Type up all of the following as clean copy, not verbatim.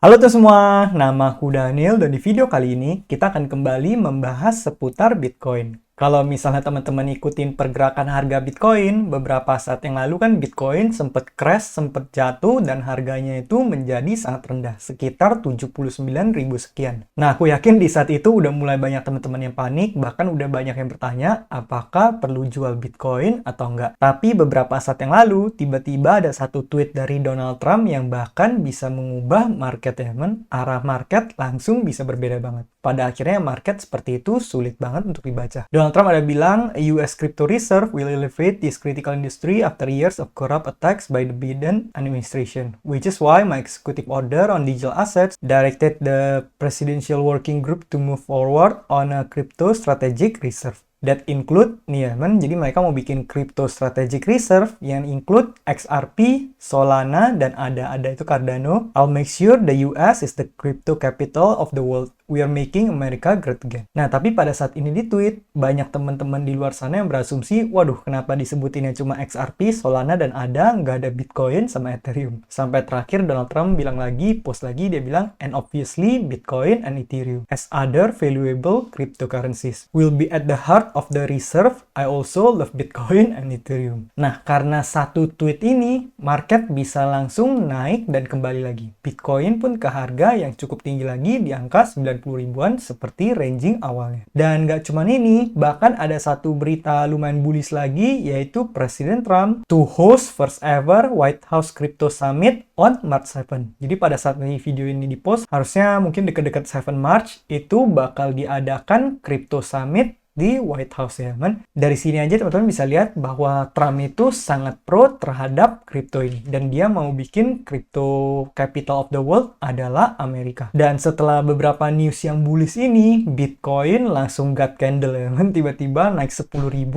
Halo teman semua, nama aku Daniel dan di video kali ini kita akan kembali membahas seputar Bitcoin. Kalau misalnya teman-teman ikutin pergerakan harga Bitcoin, beberapa saat yang lalu kan Bitcoin sempat crash, sempat jatuh, dan harganya itu menjadi sangat rendah, sekitar 79.000 sekian. Nah, aku yakin di saat itu udah mulai banyak teman-teman yang panik, bahkan udah banyak yang bertanya, apakah perlu jual Bitcoin atau enggak. Tapi beberapa saat yang lalu, tiba-tiba ada satu tweet dari Donald Trump yang bahkan bisa mengubah market ya, arah market langsung bisa berbeda banget. Pada akhirnya market seperti itu sulit banget untuk dibaca. Donald Trump ada bilang, US crypto reserve will elevate this critical industry after years of corrupt attacks by the Biden administration, which is why my executive order on digital assets directed the presidential working group to move forward on a crypto strategic reserve. That include, nih ya, jadi mereka mau bikin crypto strategic reserve yang include XRP, Solana, dan ada itu Cardano. I'll make sure the US is the crypto capital of the world. We are making America great again. Nah, tapi pada saat ini di tweet, banyak teman-teman di luar sana yang berasumsi, waduh, kenapa disebutinnya cuma XRP, Solana, dan nggak ada Bitcoin sama Ethereum. Sampai terakhir Donald Trump bilang lagi, post lagi, dia bilang, and obviously Bitcoin and Ethereum as other valuable cryptocurrencies will be at the heart of the reserve. I also love Bitcoin and Ethereum. Nah, karena satu tweet ini, market bisa langsung naik dan kembali lagi. Bitcoin pun ke harga yang cukup tinggi lagi di angka 90 ribuan seperti ranging awalnya. Dan nggak cuma ini, bahkan ada satu berita lumayan bullish lagi, yaitu Presiden Trump to host first ever White House Crypto Summit on March 7. Jadi pada saat ini video ini dipost, harusnya mungkin dekat-dekat 7 March itu bakal diadakan Crypto Summit di White House ya, man. Dari sini aja teman-teman bisa lihat bahwa Trump itu sangat pro terhadap kripto ini. Dan dia mau bikin crypto capital of the world adalah Amerika. Dan setelah beberapa news yang bullish ini, Bitcoin langsung got candle ya, man. Tiba-tiba naik 10.000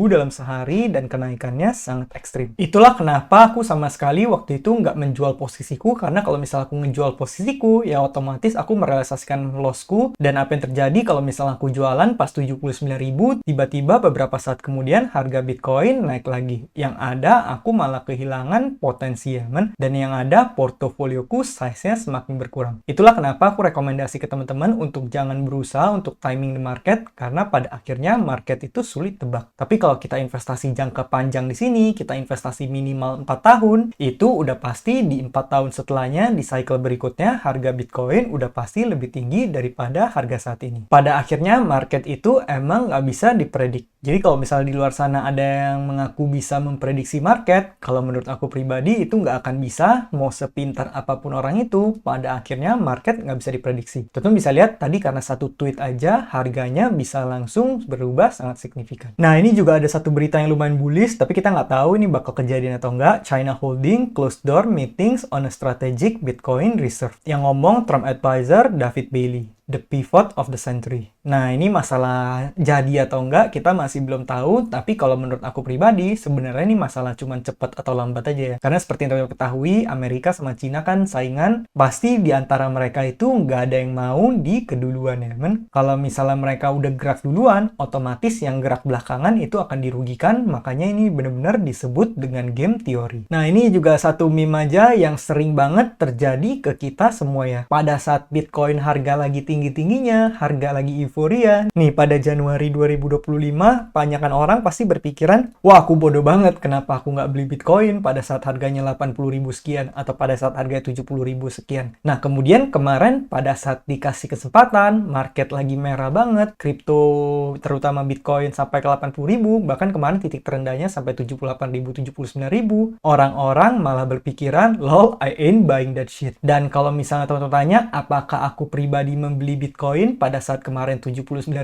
dalam sehari dan kenaikannya sangat ekstrim. Itulah kenapa aku sama sekali waktu itu nggak menjual posisiku, karena kalau misalnya aku ngejual posisiku, ya otomatis aku merealisasikan lossku. Dan apa yang terjadi kalau misalnya aku jualan pas 79.000, tiba-tiba beberapa saat kemudian harga Bitcoin naik lagi. Yang ada aku malah kehilangan potensi ya, men. Dan yang ada portofolioku size-nya semakin berkurang. Itulah kenapa aku rekomendasi ke teman-teman untuk jangan berusaha untuk timing the market, karena pada akhirnya market itu sulit tebak. Tapi kalau kita investasi jangka panjang di sini, kita investasi minimal 4 tahun, itu udah pasti di 4 tahun setelahnya, di cycle berikutnya, harga Bitcoin udah pasti lebih tinggi daripada harga saat ini. Pada akhirnya market itu emang nggak bisa dipredik. Jadi kalau misalnya di luar sana ada yang mengaku bisa memprediksi market, kalau menurut aku pribadi itu nggak akan bisa, mau sepintar apapun orang itu, pada akhirnya market nggak bisa diprediksi. Teman-teman bisa lihat tadi karena satu tweet aja, harganya bisa langsung berubah sangat signifikan. Nah, ini juga ada satu berita yang lumayan bullish, tapi kita nggak tahu ini bakal kejadian atau nggak. China Holding closed door meetings on a strategic Bitcoin reserve. Yang ngomong Trump advisor David Bailey. The pivot of the century. Nah, ini masalah jadi atau enggak kita masih belum tahu, tapi kalau menurut aku pribadi, sebenarnya ini masalah cuman cepat atau lambat aja ya. Karena seperti yang teman-teman ketahui, Amerika sama Cina kan saingan, pasti di antara mereka itu nggak ada yang mau di keduluan ya, men. Kalau misalnya mereka udah gerak duluan, otomatis yang gerak belakangan itu akan dirugikan, makanya ini benar-benar disebut dengan game teori. Nah, ini juga satu meme aja yang sering banget terjadi ke kita semua ya. Pada saat Bitcoin harga lagi tinggi-tingginya, harga lagi euforia. Nih, pada Januari 2025, banyakan orang pasti berpikiran, wah, aku bodoh banget, kenapa aku nggak beli Bitcoin pada saat harganya 80.000 sekian, atau pada saat harganya 70.000 sekian. Nah, kemudian kemarin, pada saat dikasih kesempatan, market lagi merah banget, kripto, terutama Bitcoin, sampai ke 80.000, bahkan kemarin titik terendahnya sampai 78.000, 79.000, orang-orang malah berpikiran, lol, I ain't buying that shit. Dan kalau misalnya teman-teman tanya, apakah aku pribadi membeli Bitcoin pada saat kemarin 79.000,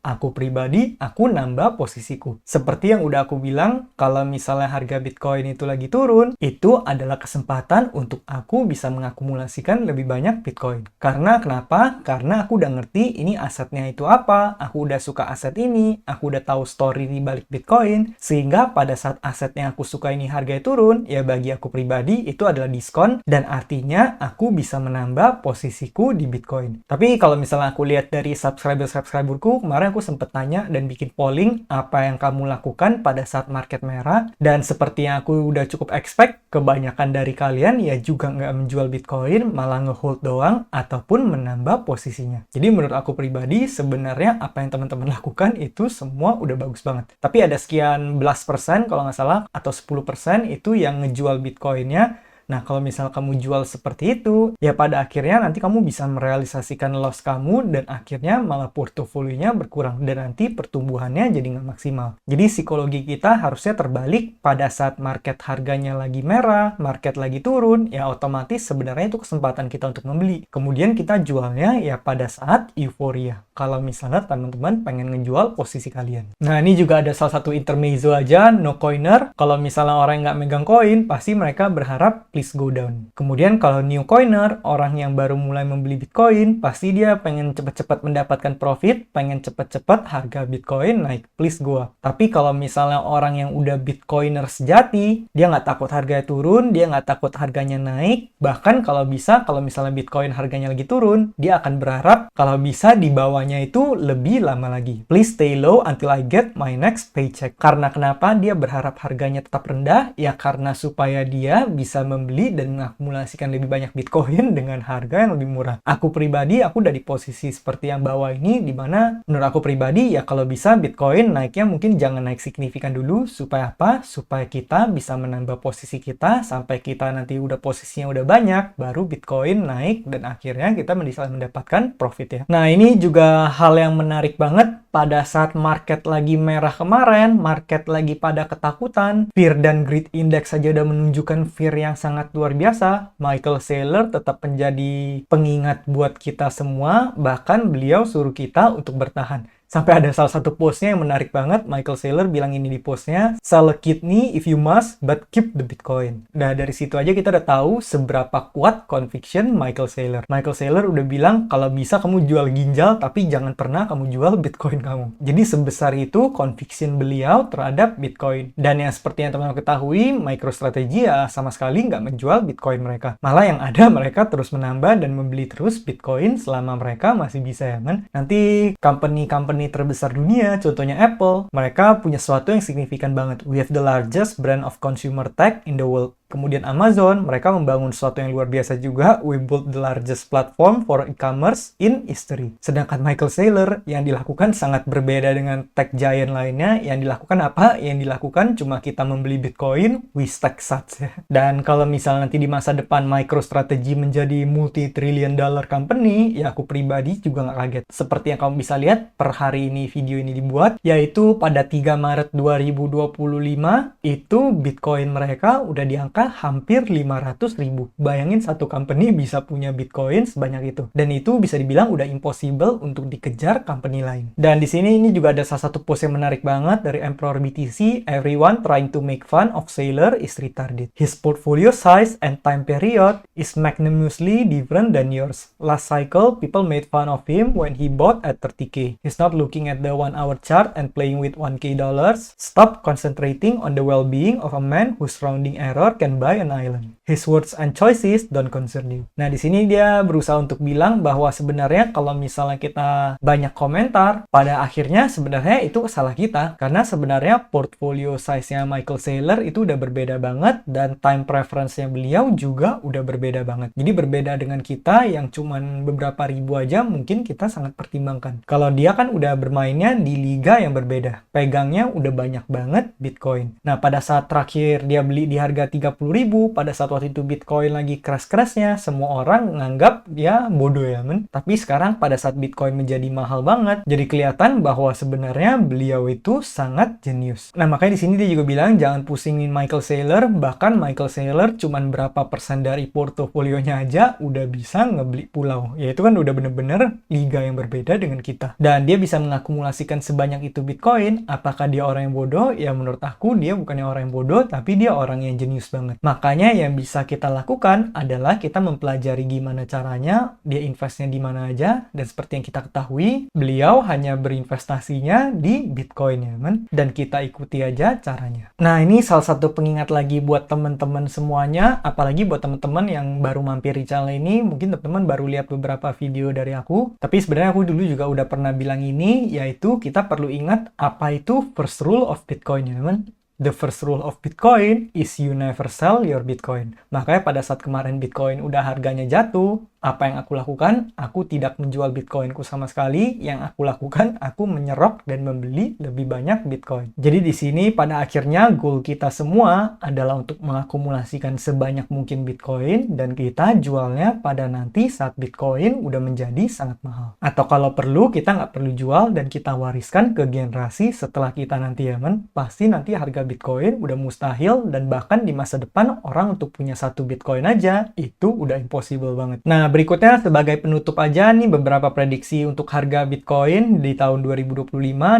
aku pribadi, aku nambah posisiku. Seperti yang udah aku bilang, kalau misalnya harga Bitcoin itu lagi turun, itu adalah kesempatan untuk aku bisa mengakumulasikan lebih banyak Bitcoin. Karena kenapa? Karena aku udah ngerti ini asetnya itu apa, aku udah suka aset ini, aku udah tahu story di balik Bitcoin, sehingga pada saat aset yang aku suka ini harganya turun, ya bagi aku pribadi itu adalah diskon, dan artinya aku bisa menambah posisiku di Bitcoin. Tapi kalau misalnya aku lihat dari subscriber subscriber-subscriberku, kemarin aku sempat tanya dan bikin polling apa yang kamu lakukan pada saat market merah. Dan seperti yang aku udah cukup expect, kebanyakan dari kalian ya juga nggak menjual Bitcoin, malah nge-hold doang ataupun menambah posisinya. Jadi menurut aku pribadi, sebenarnya apa yang teman-teman lakukan itu semua udah bagus banget. Tapi ada sekian belas persen kalau nggak salah, atau 10% itu yang ngejual Bitcoinnya. Nah, kalau misal kamu jual seperti itu, ya pada akhirnya nanti kamu bisa merealisasikan loss kamu dan akhirnya malah portofolionya berkurang dan nanti pertumbuhannya jadi nggak maksimal. Jadi psikologi kita harusnya terbalik pada saat market harganya lagi merah, market lagi turun, ya otomatis sebenarnya itu kesempatan kita untuk membeli. Kemudian kita jualnya ya pada saat euforia. Kalau misalnya teman-teman pengen ngejual posisi kalian. Nah, ini juga ada salah satu intermezzo aja, no coiner. Kalau misalnya orang yang nggak megang koin, pasti mereka berharap please go down. Kemudian kalau new coiner, orang yang baru mulai membeli Bitcoin, pasti dia pengen cepat-cepat mendapatkan profit, pengen cepat-cepat harga Bitcoin naik, please go up. Tapi kalau misalnya orang yang udah Bitcoiner sejati, dia nggak takut harganya turun, dia nggak takut harganya naik, bahkan kalau bisa, kalau misalnya Bitcoin harganya lagi turun, dia akan berharap kalau bisa di bawahnya itu lebih lama lagi. Please stay low until I get my next paycheck. Karena kenapa dia berharap harganya tetap rendah? Ya karena supaya dia bisa membeli dan mengakumulasikan lebih banyak Bitcoin dengan harga yang lebih murah. Aku pribadi, aku udah di posisi seperti yang bawah ini, dimana menurut aku pribadi, ya kalau bisa Bitcoin naiknya mungkin jangan naik signifikan dulu, supaya apa? Supaya kita bisa menambah posisi kita, sampai kita nanti udah posisinya udah banyak, baru Bitcoin naik, dan akhirnya kita bisa mendapatkan profit ya. Nah, ini juga hal yang menarik banget pada saat market lagi merah kemarin, market lagi pada ketakutan, fear dan greed index saja udah menunjukkan fear yang sangat luar biasa. Michael Saylor tetap menjadi pengingat buat kita semua, bahkan beliau suruh kita untuk bertahan. Sampai ada salah satu postnya yang menarik banget. Michael Saylor bilang ini di postnya, "Sell a kidney if you must, but keep the Bitcoin." Nah, dari situ aja kita udah tahu seberapa kuat conviction Michael Saylor. Michael Saylor udah bilang, kalau bisa kamu jual ginjal, tapi jangan pernah kamu jual Bitcoin kamu. Jadi sebesar itu conviction beliau terhadap Bitcoin. Dan yang seperti yang teman-teman ketahui, MicroStrategy ya sama sekali nggak menjual Bitcoin mereka. Malah yang ada mereka terus menambah dan membeli terus Bitcoin selama mereka masih bisa ya kan. Nanti company terbesar dunia, contohnya Apple, mereka punya sesuatu yang signifikan banget. We have the largest brand of consumer tech in the world. Kemudian Amazon, mereka membangun sesuatu yang luar biasa juga. We built the largest platform for e-commerce in history. Sedangkan Michael Saylor, yang dilakukan sangat berbeda dengan tech giant lainnya. Yang dilakukan apa? Yang dilakukan cuma kita membeli Bitcoin, we stack sats ya. Dan kalau misalnya nanti di masa depan MicroStrategy menjadi multi-trillion dollar company, ya aku pribadi juga nggak kaget. Seperti yang kamu bisa lihat, per hari ini video ini dibuat, yaitu pada 3 Maret 2025, itu Bitcoin mereka udah di angka hampir 500.000. Bayangin satu company bisa punya Bitcoin sebanyak itu. Dan itu bisa dibilang udah impossible untuk dikejar company lain. Dan di sini ini juga ada salah satu post yang menarik banget dari Emperor BTC. Everyone trying to make fun of Saylor is retarded. His portfolio size and time period is magnanimously different than yours. Last cycle, people made fun of him when he bought at 30k. He's not looking at the 1-hour chart and playing with 1k dollars. Stop concentrating on the well-being of a man whose rounding error can buy an island. His words and choices don't concern you. Nah, di sini dia berusaha untuk bilang bahwa sebenarnya kalau misalnya kita banyak komentar, pada akhirnya sebenarnya itu salah kita. Karena sebenarnya portfolio size-nya Michael Saylor itu udah berbeda banget dan time preference-nya beliau juga udah berbeda banget. Jadi berbeda dengan kita yang cuman beberapa ribu aja mungkin kita sangat pertimbangkan. Kalau dia kan udah bermainnya di liga yang berbeda. Pegangnya udah banyak banget Bitcoin. Nah, pada saat terakhir dia beli di harga 30.000, pada saat waktu itu Bitcoin lagi keras-kerasnya, semua orang nganggap dia bodoh ya men. Tapi sekarang pada saat Bitcoin menjadi mahal banget, jadi kelihatan bahwa sebenarnya beliau itu sangat jenius. Nah, makanya di sini dia juga bilang jangan pusingin Michael Saylor, bahkan Michael Saylor cuman berapa persen dari portofolionya aja udah bisa ngebeli pulau. Ya itu kan udah bener-bener liga yang berbeda dengan kita. Dan dia bisa mengakumulasikan sebanyak itu Bitcoin. Apakah dia orang yang bodoh? Ya menurut aku dia bukannya orang yang bodoh, tapi dia orang yang jenius banget. banget. Makanya yang bisa kita lakukan adalah kita mempelajari gimana caranya, dia investnya di mana aja, dan seperti yang kita ketahui, beliau hanya berinvestasinya di Bitcoin ya kan? Dan kita ikuti aja caranya. Nah, ini salah satu pengingat lagi buat teman-teman semuanya, apalagi buat teman-teman yang baru mampir di channel ini, mungkin teman-teman baru lihat beberapa video dari aku, tapi sebenarnya aku dulu juga udah pernah bilang ini, yaitu kita perlu ingat apa itu first rule of Bitcoin ya kan? The first rule of Bitcoin is you never sell your Bitcoin. Makanya pada saat kemarin Bitcoin udah harganya jatuh, apa yang aku lakukan? Aku tidak menjual Bitcoinku sama sekali. Yang aku lakukan, aku menyerok dan membeli lebih banyak Bitcoin. Jadi di sini pada akhirnya goal kita semua adalah untuk mengakumulasikan sebanyak mungkin Bitcoin dan kita jualnya pada nanti saat Bitcoin udah menjadi sangat mahal. Atau kalau perlu, kita nggak perlu jual dan kita wariskan ke generasi setelah kita nanti ya men. Pasti nanti harga Bitcoin udah mustahil dan bahkan di masa depan orang untuk punya satu Bitcoin aja itu udah impossible banget. Nah, berikutnya sebagai penutup aja nih beberapa prediksi untuk harga Bitcoin di tahun 2025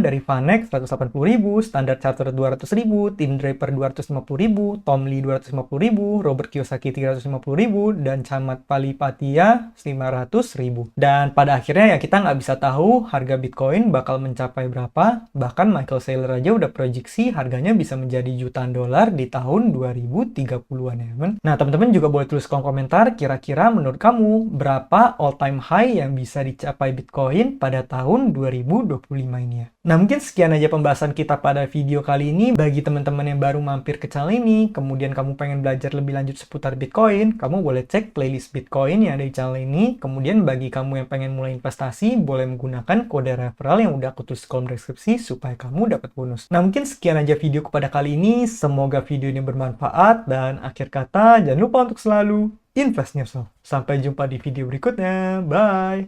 dari Vaneck 180.000, Standard Chartered 200.000, Tim Draper 250.000, Tom Lee 250.000, Robert Kiyosaki 350.000, dan Chamath Palihapitiya 500.000. Dan pada akhirnya ya kita nggak bisa tahu harga Bitcoin bakal mencapai berapa. Bahkan Michael Saylor aja udah prediksi harganya bisa menjadi jutaan dolar di tahun 2030-an ya kan. Nah, teman-teman juga boleh tulis kolom komentar kira-kira menurut kamu berapa all time high yang bisa dicapai Bitcoin pada tahun 2025 ini ya. Nah, mungkin sekian aja pembahasan kita pada video kali ini. Bagi teman-teman yang baru mampir ke channel ini, kemudian kamu pengen belajar lebih lanjut seputar Bitcoin, kamu boleh cek playlist Bitcoin yang ada di channel ini. Kemudian bagi kamu yang pengen mulai investasi, boleh menggunakan kode referral yang udah aku tulis di kolom deskripsi supaya kamu dapat bonus. Nah, mungkin sekian aja video pada kali ini. Semoga video ini bermanfaat dan akhir kata jangan lupa untuk selalu invest in yourself. Sampai jumpa di video berikutnya. Bye!